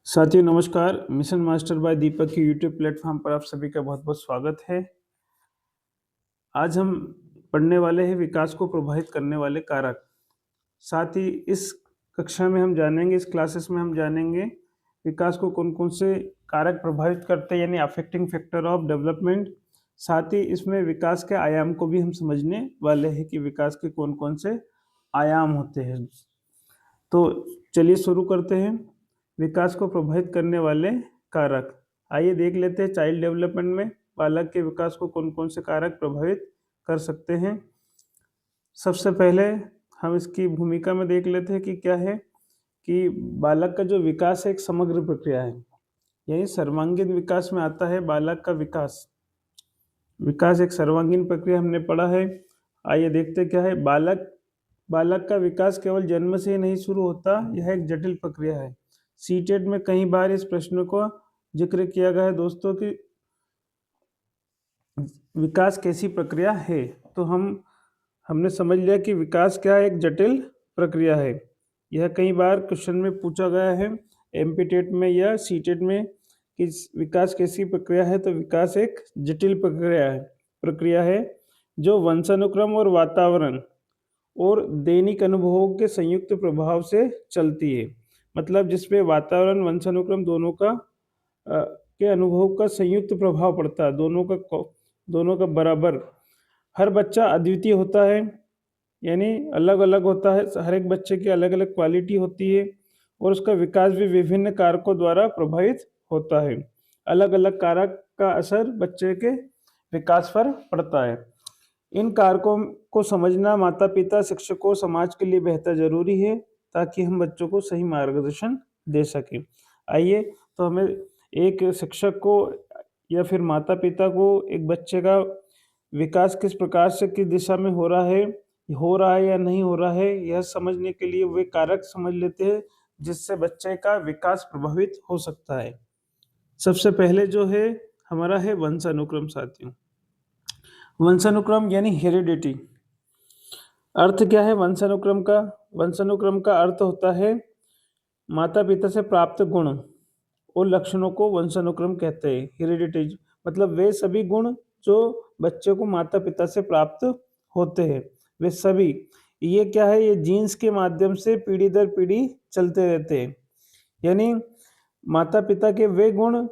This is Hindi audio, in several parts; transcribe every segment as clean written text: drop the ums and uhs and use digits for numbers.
साथियों नमस्कार। मिशन मास्टर बाय दीपक के यूट्यूब प्लेटफॉर्म पर आप सभी का बहुत बहुत स्वागत है। आज हम पढ़ने वाले हैं विकास को प्रभावित करने वाले कारक। साथ ही इस कक्षा में हम जानेंगे, इस क्लासेस में हम जानेंगे विकास को कौन कौन से कारक प्रभावित करते हैं, यानी अफेक्टिंग फैक्टर ऑफ डेवलपमेंट। साथ ही इसमें विकास के आयाम को भी हम समझने वाले हैं कि विकास के कौन कौन से आयाम होते हैं। तो चलिए शुरू करते हैं। विकास को प्रभावित करने वाले कारक, आइए देख लेते हैं चाइल्ड डेवलपमेंट में बालक के विकास को कौन कौन से कारक प्रभावित कर सकते हैं। सबसे पहले हम इसकी भूमिका में देख लेते हैं कि क्या है कि बालक का जो विकास है एक समग्र प्रक्रिया है, यानी सर्वांगीण विकास में आता है बालक का विकास। विकास एक सर्वांगीण प्रक्रिया हमने पढ़ा है। आइए देखते क्या है। बालक का विकास केवल जन्म से ही नहीं शुरू होता, यह एक जटिल प्रक्रिया है। सीटेट में कई बार इस प्रश्न को जिक्र किया गया है दोस्तों कि विकास कैसी प्रक्रिया है। तो हमने समझ लिया कि विकास क्या है, एक जटिल प्रक्रिया है। यह कई बार क्वेश्चन में पूछा गया है, एमपी टेट में या सीटेट में, कि विकास कैसी प्रक्रिया है। तो विकास एक जटिल प्रक्रिया है जो वंशानुक्रम और वातावरण और दैनिक अनुभवों के संयुक्त प्रभाव से चलती है। मतलब जिसपे वातावरण वंशानुक्रम दोनों के अनुभव का संयुक्त प्रभाव पड़ता है, दोनों का बराबर। हर बच्चा अद्वितीय होता है, यानी अलग अलग होता है। हर एक बच्चे की अलग अलग क्वालिटी होती है और उसका विकास भी विभिन्न कारकों द्वारा प्रभावित होता है। अलग अलग कारक का असर बच्चे के विकास पर पड़ता है। इन कारकों को समझना माता पिता, शिक्षकों, समाज के लिए बेहतर जरूरी है ताकि हम बच्चों को सही मार्गदर्शन दे सकें। आइए तो हमें एक शिक्षक को या फिर माता पिता को एक बच्चे का विकास किस प्रकार से किस दिशा में हो रहा है या नहीं हो रहा है, यह समझने के लिए वे कारक समझ लेते हैं जिससे बच्चे का विकास प्रभावित हो सकता है। सबसे पहले जो है हमारा है वंशानुक्रम। साथियों, वंशानुक्रम यानी हेरिडिटी। अर्थ क्या है वंशानुक्रम का? वंशानुक्रम का अर्थ होता है माता पिता से प्राप्त गुण और लक्षणों को वंशानुक्रम कहते हैं। हेरिडिटी मतलब वे सभी गुण जो बच्चे को माता पिता से प्राप्त होते हैं, वे सभी। ये क्या है? ये जीन्स के माध्यम से पीढ़ी दर पीढ़ी चलते रहते हैं। यानी माता पिता के वे गुण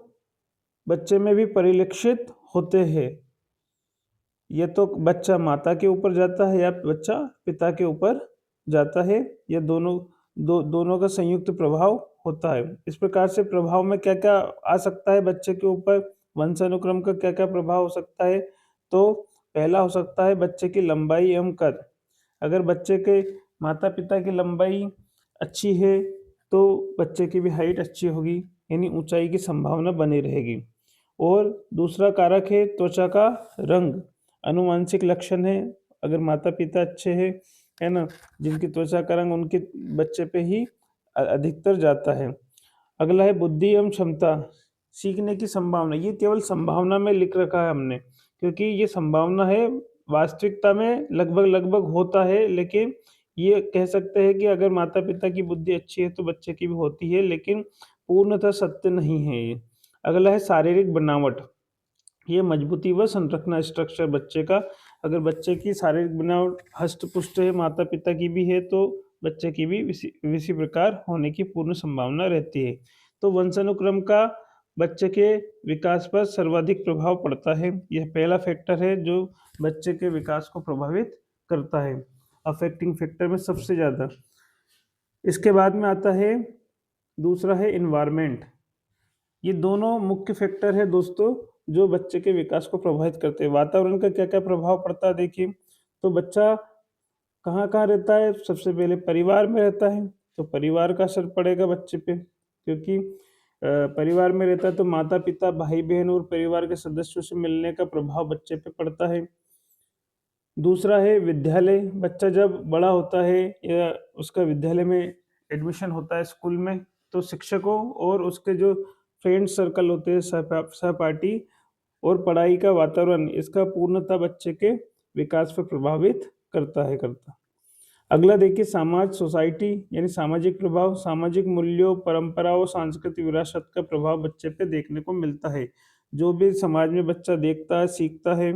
बच्चे में भी परिलक्षित होते हैं। ये तो बच्चा माता के ऊपर जाता है या बच्चा पिता के ऊपर जाता है, ये दोनों का संयुक्त प्रभाव होता है। इस प्रकार से प्रभाव में क्या क्या आ सकता है बच्चे के ऊपर, वंशानुक्रम का क्या क्या प्रभाव हो सकता है? तो पहला हो सकता है बच्चे की लंबाई एवं कद। अगर बच्चे के माता पिता की लंबाई अच्छी है तो बच्चे की भी हाइट अच्छी होगी, यानी ऊंचाई की संभावना बनी रहेगी। और दूसरा कारक है त्वचा का रंग। अनुवांशिक लक्षण है, अगर माता पिता अच्छे हैं, है ना, जिनकी त्वचा का रंग उनके बच्चे पे ही अधिकतर जाता है। अगला है बुद्धि एवं क्षमता, सीखने की संभावना। ये केवल संभावना में लिख रखा है हमने, क्योंकि ये संभावना है, वास्तविकता में लगभग लगभग होता है। लेकिन ये कह सकते हैं कि अगर माता पिता की बुद्धि अच्छी है तो बच्चे की भी होती है, लेकिन पूर्णतः सत्य नहीं है ये। अगला है शारीरिक बनावट। ये मजबूती व संरचना, स्ट्रक्चर बच्चे का। अगर बच्चे की शारीरिक बनावट हष्ट पुष्ट है, माता पिता की भी है, तो बच्चे की भी इसी प्रकार होने की पूर्ण संभावना रहती है। तो वंशानुक्रम का बच्चे के विकास पर सर्वाधिक प्रभाव पड़ता है। यह पहला फैक्टर है जो बच्चे के विकास को प्रभावित करता है, अफेक्टिंग फैक्टर में सबसे ज़्यादा। इसके बाद में आता है दूसरा है इन्वायरमेंट। ये दोनों मुख्य फैक्टर है दोस्तों जो बच्चे के विकास को प्रभावित करते हैं। वातावरण का क्या क्या प्रभाव पड़ता है देखिए। तो बच्चा कहाँ कहाँ रहता है? सबसे पहले परिवार में रहता है, तो परिवार का असर पड़ेगा बच्चे पे, क्योंकि परिवार में रहता है तो माता पिता, भाई बहन और परिवार के सदस्यों से मिलने का प्रभाव बच्चे पे पड़ता है। दूसरा है विद्यालय। बच्चा जब बड़ा होता है या उसका विद्यालय में एडमिशन होता है स्कूल में, तो शिक्षकों और उसके जो फ्रेंड सर्कल होते हैं, सहपाठी और पढ़ाई का वातावरण, इसका पूर्णतः बच्चे के विकास पर प्रभावित करता है। अगला देखिए समाज, सोसाइटी यानी सामाजिक प्रभाव, सामाजिक मूल्यों, परंपराओं, सांस्कृतिक विरासत का प्रभाव बच्चे पे देखने को मिलता है। जो भी समाज में बच्चा देखता है, सीखता है,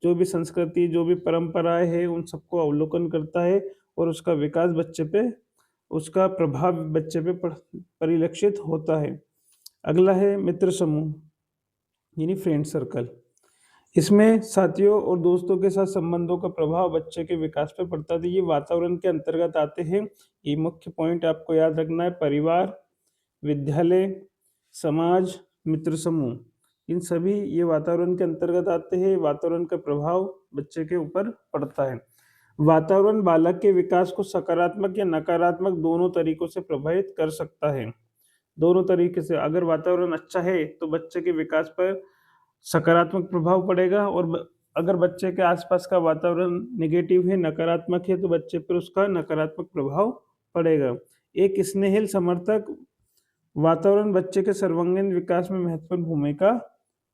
जो भी संस्कृति, जो भी परंपराएं हैं, उन सबको अवलोकन करता है और उसका विकास बच्चे पे, उसका प्रभाव बच्चे पे परिलक्षित होता है। अगला है मित्र समूह यानी फ्रेंड सर्कल। इसमें साथियों और दोस्तों के साथ संबंधों का प्रभाव बच्चे के विकास पर पड़ता है। तो ये वातावरण के अंतर्गत आते हैं। ये मुख्य पॉइंट आपको याद रखना है। परिवार, विद्यालय, समाज, मित्र समूह, इन सभी ये वातावरण के अंतर्गत आते हैं। वातावरण का प्रभाव बच्चे के ऊपर पड़ता है। वातावरण बालक के विकास को सकारात्मक या नकारात्मक दोनों तरीकों से प्रभावित कर सकता है। दोनों तरीके से, अगर वातावरण अच्छा है तो बच्चे के विकास पर सकारात्मक प्रभाव पड़ेगा, और अगर बच्चे के आसपास का वातावरण नेगेटिव है, नकारात्मक है, तो बच्चे पर उसका नकारात्मक प्रभाव पड़ेगा। एक स्नेहिल समर्थक वातावरण बच्चे के सर्वांगीण विकास में महत्वपूर्ण भूमिका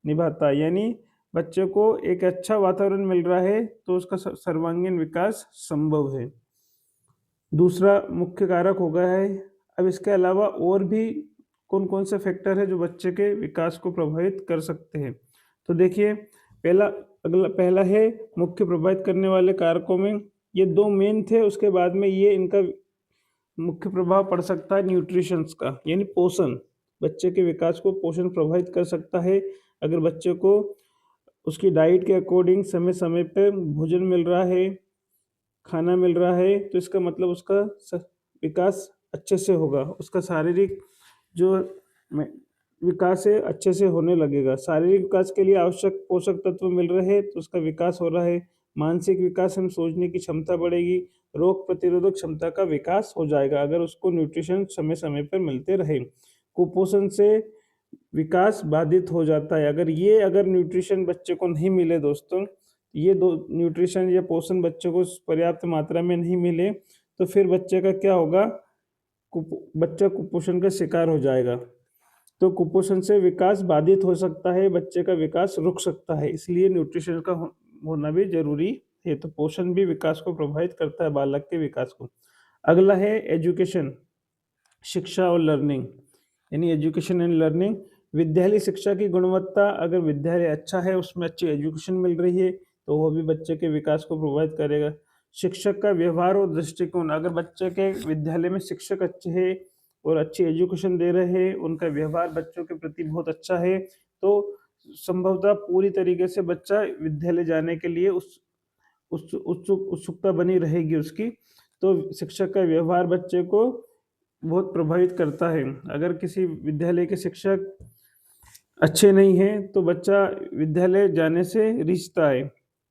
निभाता है। यानी बच्चे को एक अच्छा वातावरण मिल रहा है तो उसका सर्वांगीण विकास संभव है। दूसरा मुख्य कारक हो गया है। अब इसके अलावा और भी कौन कौन से फैक्टर है जो बच्चे के विकास को प्रभावित कर सकते हैं। तो देखिए, पहला है मुख्य प्रभावित करने वाले कारकों में ये दो मेन थे, उसके बाद में ये इनका मुख्य प्रभाव पड़ सकता है न्यूट्रिशंस का, यानी पोषण। बच्चे के विकास को पोषण प्रभावित कर सकता है। अगर बच्चे को उसकी डाइट के अकॉर्डिंग समय समय पे भोजन मिल रहा है, खाना मिल रहा है, तो इसका मतलब उसका विकास अच्छे से होगा। उसका शारीरिक जो विकास है अच्छे से होने लगेगा। शारीरिक विकास के लिए आवश्यक पोषक तत्व मिल रहे हैं तो उसका विकास हो रहा है। मानसिक विकास में सोचने की क्षमता बढ़ेगी। रोग प्रतिरोधक क्षमता का विकास हो जाएगा अगर उसको न्यूट्रिशन समय समय पर मिलते रहे। कुपोषण से विकास बाधित हो जाता है। अगर न्यूट्रिशन बच्चे को नहीं मिले दोस्तों, ये दो न्यूट्रिशन या पोषण बच्चे को पर्याप्त मात्रा में नहीं मिले, तो फिर बच्चे का क्या होगा, बच्चा कुपोषण का शिकार हो जाएगा। तो कुपोषण से विकास बाधित हो सकता है, बच्चे का विकास रुक सकता है। इसलिए न्यूट्रिशन का होना भी जरूरी है। तो पोषण भी विकास को प्रभावित करता है, बालक के विकास को। अगला है एजुकेशन, शिक्षा और लर्निंग, यानी एजुकेशन एंड लर्निंग। विद्यालय शिक्षा की गुणवत्ता, अगर विद्यालय अच्छा है, उसमें अच्छी एजुकेशन मिल रही है, तो वो भी बच्चे के विकास को प्रभावित करेगा। शिक्षक का व्यवहार और दृष्टिकोण, अगर बच्चे के विद्यालय में शिक्षक अच्छे हैं और अच्छी एजुकेशन दे रहे हैं, उनका व्यवहार बच्चों के प्रति बहुत अच्छा है, तो संभवतः पूरी तरीके से बच्चा विद्यालय जाने के लिए उत्सुकता बनी रहेगी उसकी। तो शिक्षक का व्यवहार बच्चे को बहुत प्रभावित करता है। अगर किसी विद्यालय के शिक्षक अच्छे नहीं हैं तो बच्चा विद्यालय जाने से रिझता है।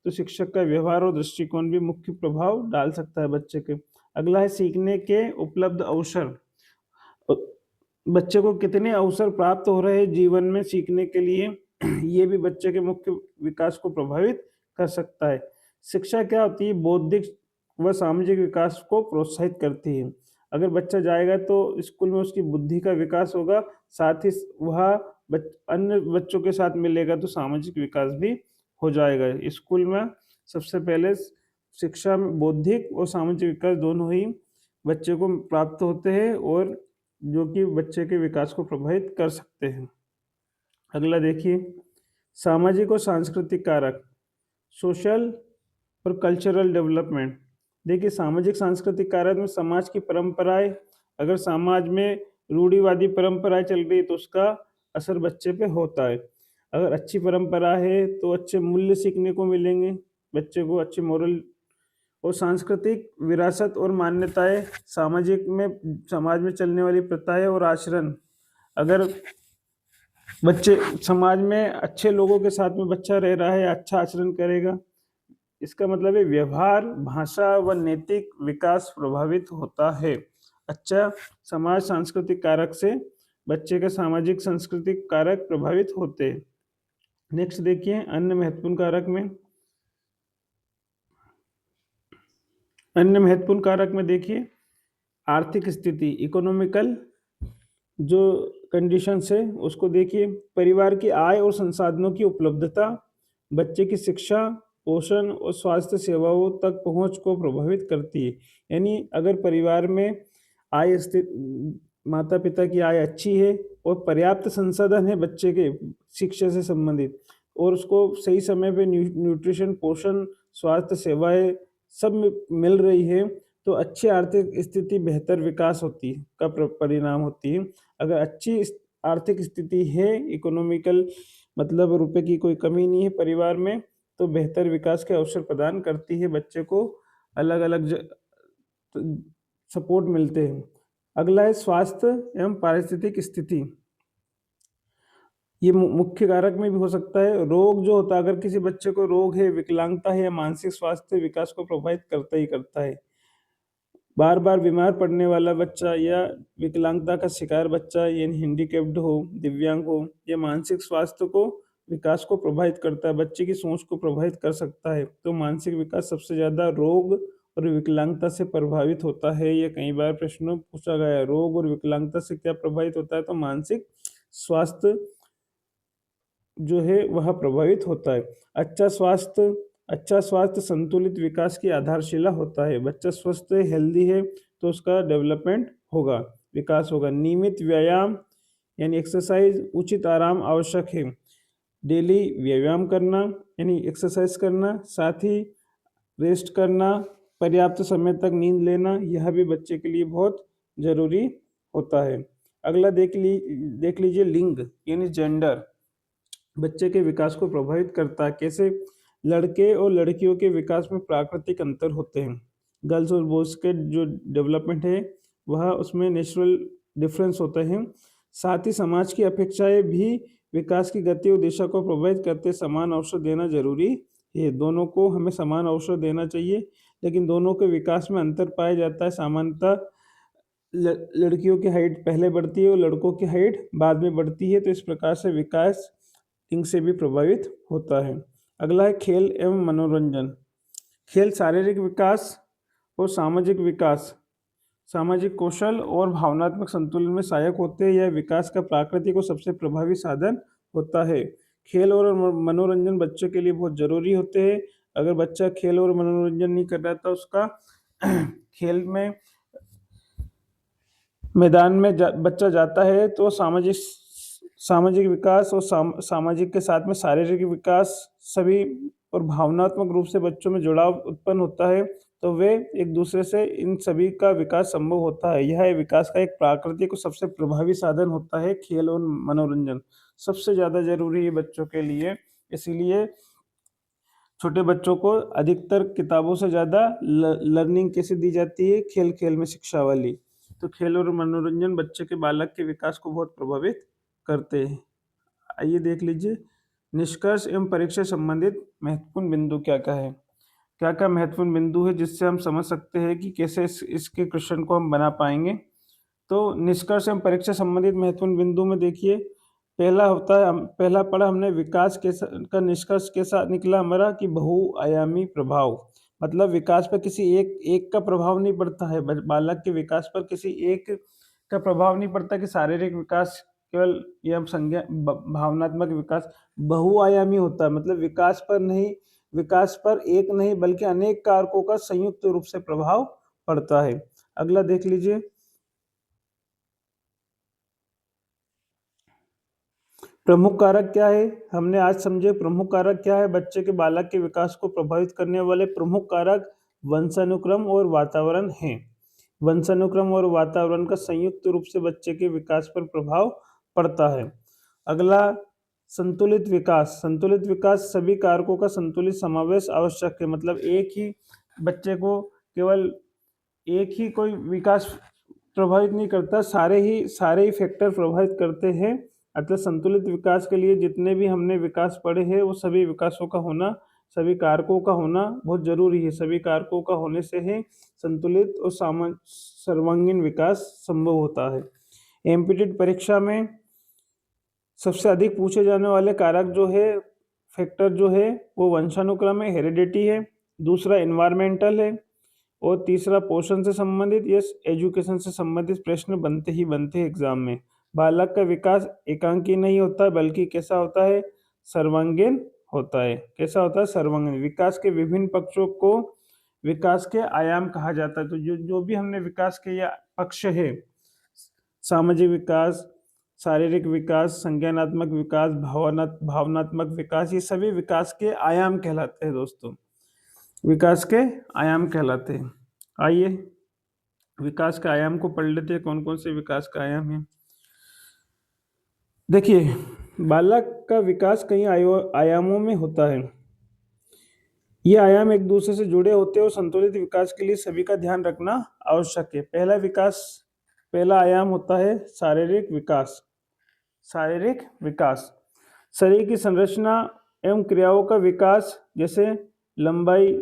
तो शिक्षक का व्यवहार और दृष्टिकोण भी मुख्य प्रभाव डाल सकता है बच्चे के। अगला है सीखने के उपलब्ध अवसर। बच्चे को कितने अवसर प्राप्त हो रहे हैं जीवन में सीखने के लिए, ये भी बच्चे के मुख्य विकास को प्रभावित कर सकता है। शिक्षा क्या होती है, बौद्धिक व सामाजिक विकास को प्रोत्साहित करती है। अगर बच्चा जाएगा तो स्कूल में उसकी बुद्धि का विकास होगा, साथ ही वह अन्य बच्चों के साथ मिलेगा तो सामाजिक विकास भी हो जाएगा। स्कूल में सबसे पहले शिक्षा में बौद्धिक और सामाजिक विकास दोनों ही बच्चे को प्राप्त होते हैं, और जो कि बच्चे के विकास को प्रभावित कर सकते हैं। अगला देखिए, सामाजिक और सांस्कृतिक कारक, सोशल और कल्चरल डेवलपमेंट। देखिए, सामाजिक सांस्कृतिक कारक में समाज की परंपराएं, अगर समाज में रूढ़िवादी परंपराएं चल रही है तो उसका असर बच्चे पे होता है। अगर अच्छी परंपरा है तो अच्छे मूल्य सीखने को मिलेंगे, बच्चे को अच्छे मोरल और सांस्कृतिक विरासत और मान्यताएं, समाज में चलने वाली प्रथाएं और आचरण। अगर बच्चे समाज में अच्छे लोगों के साथ में बच्चा रह रहा है, अच्छा आचरण करेगा, इसका मतलब है व्यवहार, भाषा व नैतिक विकास प्रभावित होता है। अच्छा समाज सांस्कृतिक कारक से बच्चे का सामाजिक सांस्कृतिक कारक प्रभावित होते हैं। नेक्स्ट देखिए, अन्य महत्वपूर्ण कारक में देखिए आर्थिक स्थिति, इकोनॉमिकल जो कंडीशंस है उसको देखिए। परिवार की आय और संसाधनों की उपलब्धता, बच्चे की शिक्षा पोषण और स्वास्थ्य सेवाओं तक पहुंच को प्रभावित करती है। यानी अगर परिवार में आय स्थित माता पिता की आय अच्छी है और पर्याप्त संसाधन है बच्चे के शिक्षा से संबंधित, और उसको सही समय पे न्यूट्रिशन, पोषण, स्वास्थ्य सेवाएं सब मिल रही है, तो अच्छी आर्थिक स्थिति बेहतर विकास होती है का परिणाम होती है। अगर अच्छी आर्थिक स्थिति है, इकोनॉमिकल मतलब रुपए की कोई कमी नहीं है परिवार में, तो बेहतर विकास के अवसर प्रदान करती है बच्चे को, अलग अलग सपोर्ट मिलते हैं। अगला है स्वास्थ्य एवं पारिस्थितिक स्थिति। ये मुख्य कारक में भी हो सकता है। रोग जो होता है, अगर किसी बच्चे को रोग है, विकलांगता है या मानसिक स्वास्थ्य विकास को प्रभावित करता ही करता है। बार बार बीमार पड़ने वाला बच्चा या विकलांगता का शिकार बच्चा, यानी हैंडीकैप्ड हो, दिव्यांग हो, या मानसिक स्वास्थ्य को विकास को प्रभावित करता है, बच्चे की सोच को प्रभावित कर सकता है। तो मानसिक विकास सबसे ज्यादा रोग और विकलांगता से प्रभावित होता है। ये कई बार प्रश्नों में पूछा गया है, रोग और विकलांगता से क्या प्रभावित होता है, तो मानसिक स्वास्थ्य जो है वह प्रभावित होता है। अच्छा स्वास्थ्य संतुलित विकास की आधारशिला होता है। बच्चा स्वस्थ है, हेल्दी है, तो उसका डेवलपमेंट होगा, विकास होगा। नियमित व्यायाम यानी एक्सरसाइज, उचित आराम आवश्यक है। डेली व्यायाम करना यानी एक्सरसाइज करना, साथ ही रेस्ट करना, पर्याप्त समय तक नींद लेना, यह भी बच्चे के लिए बहुत जरूरी होता है। अगला देख लीजिए लिंग यानी जेंडर बच्चे के विकास को प्रभावित करता है। कैसे? लड़के और लड़कियों के विकास में प्राकृतिक अंतर होते हैं। गर्ल्स और बॉयज के जो डेवलपमेंट है वह उसमें नेचुरल डिफरेंस होते हैं। साथ ही समाज की अपेक्षाएं भी विकास की गति और दिशा को प्रभावित करते। समान अवसर देना जरूरी है, दोनों को हमें समान अवसर देना चाहिए, लेकिन दोनों के विकास में अंतर पाया जाता है। सामान्यतः लड़कियों की हाइट पहले बढ़ती है और लड़कों की हाइट बाद में बढ़ती है, तो इस प्रकार से विकास इनसे भी प्रभावित होता है। अगला है खेल एवं मनोरंजन। खेल शारीरिक विकास और सामाजिक विकास, सामाजिक कौशल और भावनात्मक संतुलन में सहायक होते हैं। यह विकास का प्राकृतिक और सबसे प्रभावी साधन होता है। खेल और मनोरंजन बच्चों के लिए बहुत जरूरी होते हैं। अगर बच्चा खेल और मनोरंजन नहीं कर रहा तो उसका खेल में मैदान में बच्चा जाता है तो सामाजिक विकास और सामाजिक के साथ में शारीरिक विकास सभी और भावनात्मक रूप से बच्चों में जुड़ाव उत्पन्न होता है, तो वे एक दूसरे से इन सभी का विकास संभव होता है। यह विकास का एक प्राकृतिक और सबसे प्रभावी साधन होता है। खेल और मनोरंजन सबसे ज्यादा जरूरी है बच्चों के लिए, इसीलिए छोटे बच्चों को अधिकतर किताबों से ज्यादा लर्निंग कैसे दी जाती है, खेल खेल में शिक्षा वाली। तो खेल और मनोरंजन बच्चे के बालक के विकास को बहुत प्रभावित करते हैं। आइए देख लीजिए निष्कर्ष एवं परीक्षा संबंधित महत्वपूर्ण बिंदु क्या क्या है। क्या क्या महत्वपूर्ण बिंदु है जिससे हम समझ सकते हैं कि कैसे इसके क्वेश्चन को हम बना पाएंगे। तो निष्कर्ष एवं परीक्षा संबंधित महत्वपूर्ण बिंदु में देखिए, पहला होता है, पहला पढ़ा हमने विकास कैसा का निष्कर्ष कैसा निकला हमारा कि बहुआयामी प्रभाव, मतलब विकास पर किसी एक का प्रभाव नहीं पड़ता है। बालक के विकास पर किसी एक का प्रभाव नहीं पड़ता कि शारीरिक विकास केवल यह संज्ञा भावनात्मक विकास बहुआयामी होता है, मतलब विकास पर एक नहीं बल्कि अनेक कारकों का संयुक्त रूप से प्रभाव पड़ता है। अगला देख लीजिए प्रमुख कारक क्या है। हमने आज समझे प्रमुख कारक क्या है। बच्चे के बालक के विकास को प्रभावित करने वाले प्रमुख कारक वंशानुक्रम और वातावरण हैं। वंशानुक्रम और वातावरण का संयुक्त रूप से बच्चे के विकास पर प्रभाव पड़ता है। अगला संतुलित विकास। संतुलित विकास सभी कारकों का संतुलित समावेश आवश्यक है, मतलब एक ही बच्चे को केवल एक ही कोई विकास प्रभावित नहीं करता, सारे ही फैक्टर प्रभावित करते हैं। अतः संतुलित विकास के लिए जितने भी हमने विकास पढ़े हैं वो सभी विकासों का होना, सभी कारकों का होना बहुत जरूरी है। सभी कारकों का होने से ही संतुलित और सर्वांगीण विकास संभव होता है। एमपीटीईटी परीक्षा में सबसे अधिक पूछे जाने वाले कारक जो है, फैक्टर जो है, वो वंशानुक्रम है, हेरिडिटी है, दूसरा एनवायरमेंटल है, और तीसरा पोषण से संबंधित या एजुकेशन से संबंधित प्रश्न बनते हैं एग्जाम में। बालक का विकास एकांकी नहीं होता बल्कि कैसा होता है, सर्वांगीण होता है। कैसा होता है? सर्वांगीण। विकास के विभिन्न पक्षों को विकास के आयाम कहा जाता है। तो जो जो भी हमने विकास के ये पक्ष है, सामाजिक विकास, शारीरिक विकास, संज्ञानात्मक विकास, भावनात्मक विकास, ये सभी विकास के आयाम कहलाते हैं दोस्तों, विकास के आयाम कहलाते हैं। आइए विकास के आयाम को पढ़ लेते हैं, कौन कौन से विकास का आयाम है। देखिए, बालक का विकास कई आयामों में होता है। ये आयाम एक दूसरे से जुड़े होते हैं और संतुलित विकास के लिए सभी का ध्यान रखना आवश्यक है। पहला आयाम होता है शारीरिक विकास। शारीरिक विकास शरीर की संरचना एवं क्रियाओं का विकास, जैसे लंबाई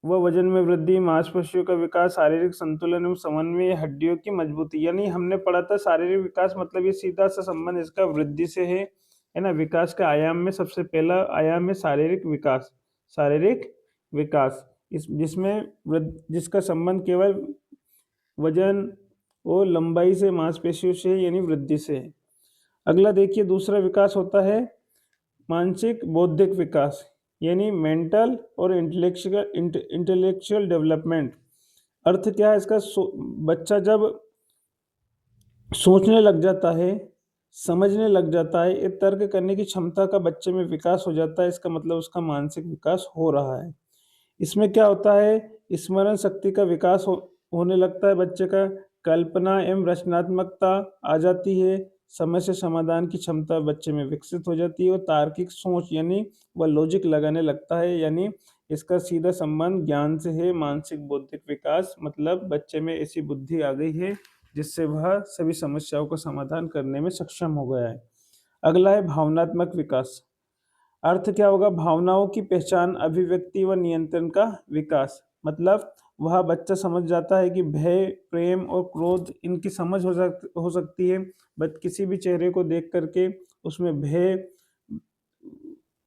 व वजन में वृद्धि, मांसपेशियों का विकास, शारीरिक संतुलन एवं समन्वय, हड्डियों की मजबूती। यानी हमने पढ़ा था शारीरिक विकास मतलब ये सीधा सा संबंध इसका वृद्धि से है ना। विकास के आयाम में सबसे पहला आयाम है शारीरिक विकास। शारीरिक विकास जिसका संबंध केवल वजन और लंबाई से, मांसपेशियों से यानी वृद्धि से है। अगला देखिए, दूसरा विकास होता है मानसिक बौद्धिक विकास, यानी मेंटल और इंटेलेक्चुअल डेवलपमेंट। अर्थ क्या है इसका? बच्चा जब सोचने लग जाता है, समझने लग जाता है, एक तर्क करने की क्षमता का बच्चे में विकास हो जाता है, इसका मतलब उसका मानसिक विकास हो रहा है। इसमें क्या होता है? स्मरण शक्ति का विकास होने लगता है बच्चे का, कल्पना एवं रचनात्मकता आ जाती है, समस्या समाधान की क्षमता बच्चे में विकसित हो जाती है और तार्किक सोच यानी वह लॉजिक लगाने लगता है। यानी इसका सीधा संबंध ज्ञान से है। मानसिक बौद्धिक विकास मतलब बच्चे में ऐसी बुद्धि आ गई है जिससे वह सभी समस्याओं का समाधान करने में सक्षम हो गया है। अगला है भावनात्मक विकास। अर्थ क्या होगा? भावनाओं की पहचान, अभिव्यक्ति व नियंत्रण का विकास। मतलब वह बच्चा समझ जाता है कि भय, प्रेम और क्रोध इनकी समझ हो सकती है। बट किसी भी चेहरे को देख करके उसमें भय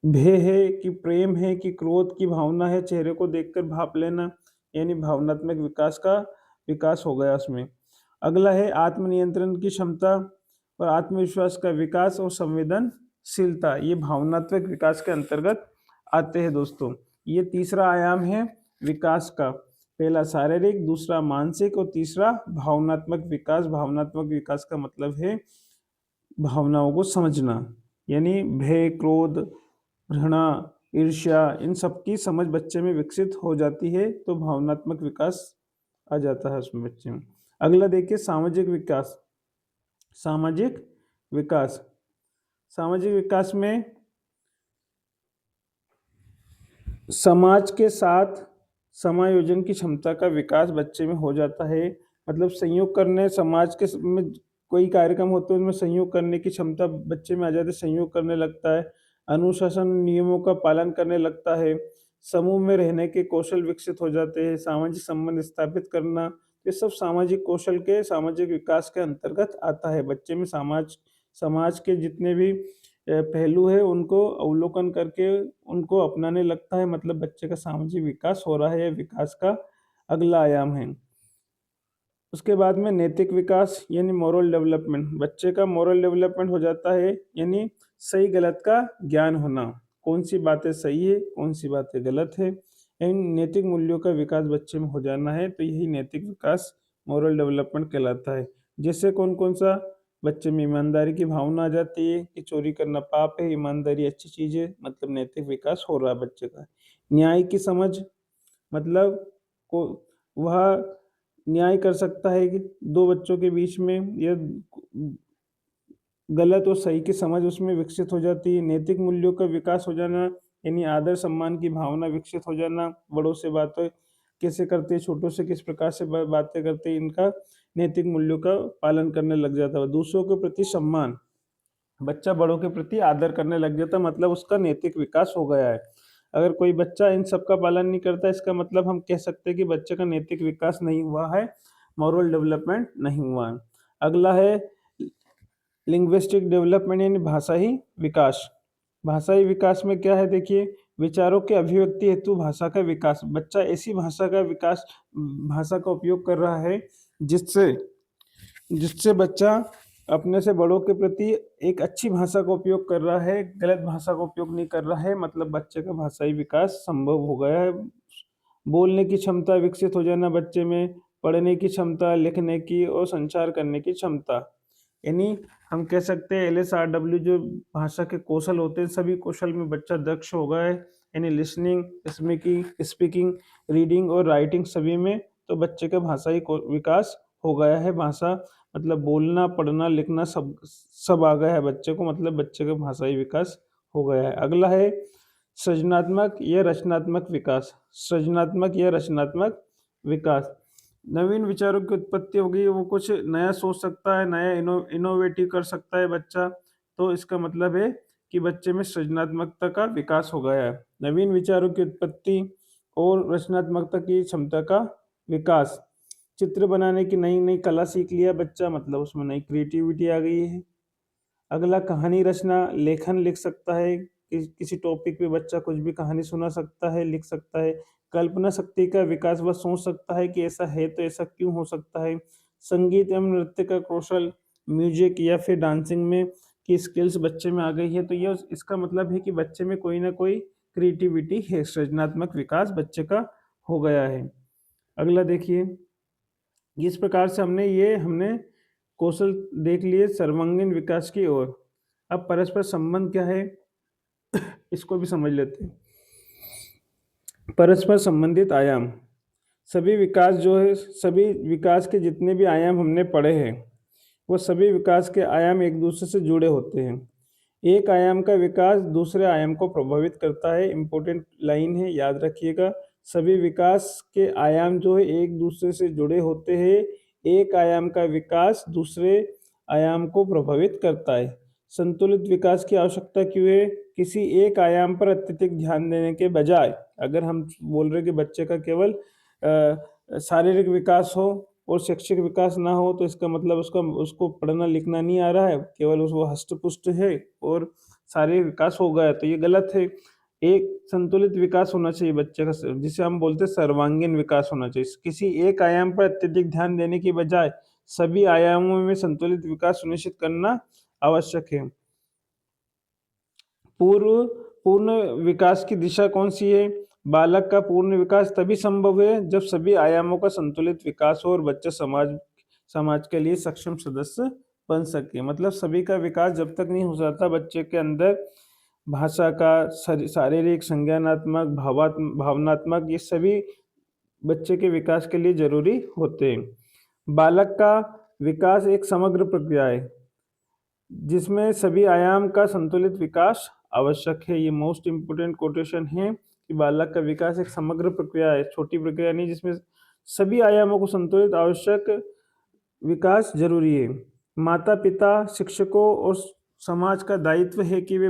है कि प्रेम है कि क्रोध की भावना है, चेहरे को देखकर भाप लेना, यानी भावनात्मक विकास का विकास हो गया उसमें। अगला है आत्मनियंत्रण की क्षमता और आत्मविश्वास का विकास और संवेदनशीलता, ये भावनात्मक विकास के अंतर्गत आते हैं दोस्तों। ये तीसरा आयाम है विकास का। पहला शारीरिक, दूसरा मानसिक और तीसरा भावनात्मक विकास। भावनात्मक विकास का मतलब है भावनाओं को समझना, यानी भय, क्रोध, घृणा, ईर्ष्या, इन सब की समझ बच्चे में विकसित हो जाती है, तो भावनात्मक विकास आ जाता है उसमें बच्चे में। अगला देखिए सामाजिक विकास। सामाजिक विकास, सामाजिक विकास में समाज के साथ समायोजन की क्षमता का विकास बच्चे में हो जाता है। मतलब संयोग करने, समाज के में कोई कार्यक्रम होते हैं उनमें संयोग करने की क्षमता बच्चे में आ जाती है, संयोग करने लगता है, अनुशासन नियमों का पालन करने लगता है, समूह में रहने के कौशल विकसित हो जाते हैं, सामाजिक संबंध स्थापित करना, ये सब सामाजिक कौशल के, सामाजिक विकास के अंतर्गत आता है। बच्चे में समाज के जितने भी पहलू है उनको अवलोकन करके उनको अपनाने लगता है, मतलब बच्चे का सामाजिक विकास हो रहा है, विकास का अगला आयाम है। उसके बाद में नैतिक विकास यानी मोरल डेवलपमेंट। बच्चे का मोरल डेवलपमेंट हो जाता है, यानी सही गलत का ज्ञान होना, कौन सी बातें सही है, कौन सी बातें गलत है, इन नैतिक मूल्यों का विकास बच्चे में हो जाना है, तो यही नैतिक विकास, मोरल डेवलपमेंट कहलाता है। जैसे कौन कौन सा? बच्चे में ईमानदारी की भावना आ जाती है कि चोरी करना पाप है, ईमानदारी अच्छी चीज है, मतलब नैतिक विकास हो रहा है बच्चे का। न्याय की समझ, मतलब को वह न्याय कर सकता है कि दो बच्चों के बीच में, या गलत और सही की समझ उसमें विकसित हो जाती है। नैतिक मूल्यों का विकास हो जाना, यानी आदर सम्मान की भावना विकसित हो जाना, बड़ों से बातें कैसे करते हैं, छोटों से किस प्रकार से बातें करते हैं, इनका नैतिक मूल्यों का पालन करने लग जाता है। दूसरों के प्रति सम्मान, बच्चा बड़ों के प्रति आदर करने लग जाता है, मतलब उसका नैतिक विकास हो गया है। अगर कोई बच्चा इन सब का पालन नहीं करता, इसका मतलब हम कह सकते हैं कि बच्चे का नैतिक विकास नहीं हुआ है, मॉरल डेवलपमेंट नहीं हुआ है। अगला है लिंग्विस्टिक डेवलपमेंट यानी भाषाई विकास। भाषाई विकास में क्या है? देखिए, विचारों के अभिव्यक्ति हेतु भाषा का विकास। बच्चा ऐसी भाषा का उपयोग कर रहा है जिससे बच्चा अपने से बड़ों के प्रति एक अच्छी भाषा का उपयोग कर रहा है, गलत भाषा का उपयोग नहीं कर रहा है, मतलब बच्चे का भाषाई विकास संभव हो गया है। बोलने की क्षमता विकसित हो जाना बच्चे में, पढ़ने की क्षमता, लिखने की और संचार करने की क्षमता। यानी हम कह सकते हैं LSRW जो भाषा के कौशल होते हैं, सभी कौशल में बच्चा दक्ष हो गया है। यानी लिसनिंग, स्पीकिंग, रीडिंग और राइटिंग सभी में तो बच्चे का भाषाई विकास हो गया है। भाषा मतलब बोलना, पढ़ना, लिखना सब आ गया है बच्चे को, मतलब बच्चे का भाषाई विकास हो गया है। अगला है सृजनात्मक या रचनात्मक विकास। सृजनात्मक या रचनात्मक विकास, नवीन विचारों की उत्पत्ति होगी, वो कुछ नया सोच सकता है, नया इनोवेटिव कर सकता है बच्चा। तो इसका मतलब है कि बच्चे में सृजनात्मकता का विकास हो गया है। नवीन विचारों की उत्पत्ति और रचनात्मकता की क्षमता का विकास। चित्र बनाने की नई नई कला सीख लिया बच्चा, मतलब उसमें नई क्रिएटिविटी आ गई है। अगला कहानी रचना, लेखन लिख सकता है, किसी टॉपिक पे बच्चा कुछ भी कहानी सुना सकता है, लिख सकता है। कल्पना शक्ति का विकास, वह सोच सकता है कि ऐसा है तो ऐसा क्यों हो सकता है। संगीत एवं नृत्य का कौशल, म्यूजिक या फिर डांसिंग में की स्किल्स बच्चे में आ गई है, तो ये इसका मतलब है कि बच्चे में कोई ना कोई क्रिएटिविटी है, सृजनात्मक विकास बच्चे का हो गया है। अगला देखिए, इस प्रकार से हमने कौशल देख लिए सर्वांगीण विकास की ओर। अब परस्पर संबंध क्या है इसको भी समझ लेते हैं। परस्पर संबंधित आयाम, सभी विकास के जितने भी आयाम हमने पढ़े हैं, वो सभी विकास के आयाम एक दूसरे से जुड़े होते हैं। एक आयाम का विकास दूसरे आयाम को प्रभावित करता है। इंपॉर्टेंट लाइन है, याद रखिएगा। सभी विकास के आयाम जो है एक दूसरे से जुड़े होते हैं। एक आयाम का विकास दूसरे आयाम को प्रभावित करता है। संतुलित विकास की आवश्यकता क्यों है? किसी एक आयाम पर अत्यधिक ध्यान देने के बजाय, अगर हम बोल रहे हैं कि बच्चे का केवल शारीरिक विकास हो और शैक्षिक विकास ना हो, तो इसका मतलब उसको पढ़ना लिखना नहीं आ रहा है, केवल उसको हष्ट-पुष्ट है और शारीरिक विकास हो गया है, तो ये गलत है। एक संतुलित विकास होना चाहिए बच्चे का, जिसे हम बोलते हैं सर्वांगीण विकास होना चाहिए। किसी एक आयाम पर अत्यधिक ध्यान देने की बजाय सभी आयामों में संतुलित विकास सुनिश्चित करना आवश्यक है। पूर्ण विकास की दिशा कौन सी है? बालक का पूर्ण विकास तभी संभव है जब सभी आयामों का संतुलित विकास हो और बच्चा समाज के लिए सक्षम सदस्य बन सके। मतलब सभी का विकास जब तक नहीं हो जाता बच्चे के अंदर, भाषा का, शारीरिक, संज्ञानात्मक, भावनात्मक, ये सभी बच्चे के विकास के लिए जरूरी होते हैं। बालक का विकास एक समग्र प्रक्रिया है जिसमें सभी आयाम का संतुलित विकास आवश्यक है। ये मोस्ट इम्पोर्टेंट कोटेशन है कि बालक का विकास एक समग्र प्रक्रिया है, छोटी प्रक्रिया नहीं, जिसमें सभी आयामों को संतुलित आवश्यक विकास जरूरी है। माता पिता, शिक्षकों और समाज का दायित्व है कि वे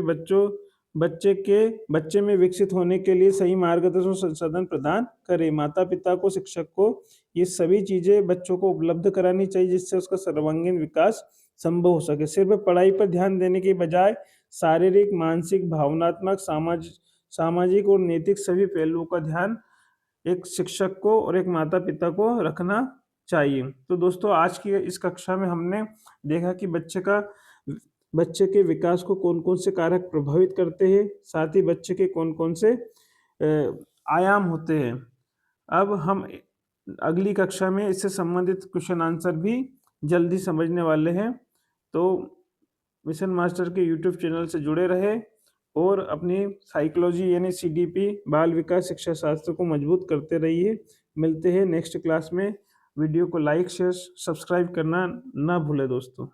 बच्चे में विकसित होने के लिए सही मार्गदर्शन और संसाधन प्रदान करें। माता पिता को, शिक्षक को ये सभी चीजें बच्चों को उपलब्ध करानी चाहिए जिससे उसका सर्वांगीण विकास संभव हो सके। सिर्फ पढ़ाई पर ध्यान देने के बजाय शारीरिक, मानसिक, भावनात्मक, सामाजिक और नैतिक सभी पहलुओं का ध्यान एक शिक्षक को और एक माता पिता को रखना चाहिए। तो दोस्तों, आज की इस कक्षा में हमने देखा कि बच्चे के विकास को कौन कौन से कारक प्रभावित करते हैं, साथ ही बच्चे के कौन कौन से आयाम होते हैं। अब हम अगली कक्षा में इससे संबंधित क्वेश्चन आंसर भी जल्दी समझने वाले हैं। तो मिशन मास्टर के यूट्यूब चैनल से जुड़े रहे और अपनी साइकोलॉजी यानी CDP बाल विकास शिक्षा शास्त्र को मजबूत करते रहिए। मिलते हैं नेक्स्ट क्लास में। वीडियो को लाइक, शेयर, सब्सक्राइब करना ना भूले दोस्तों।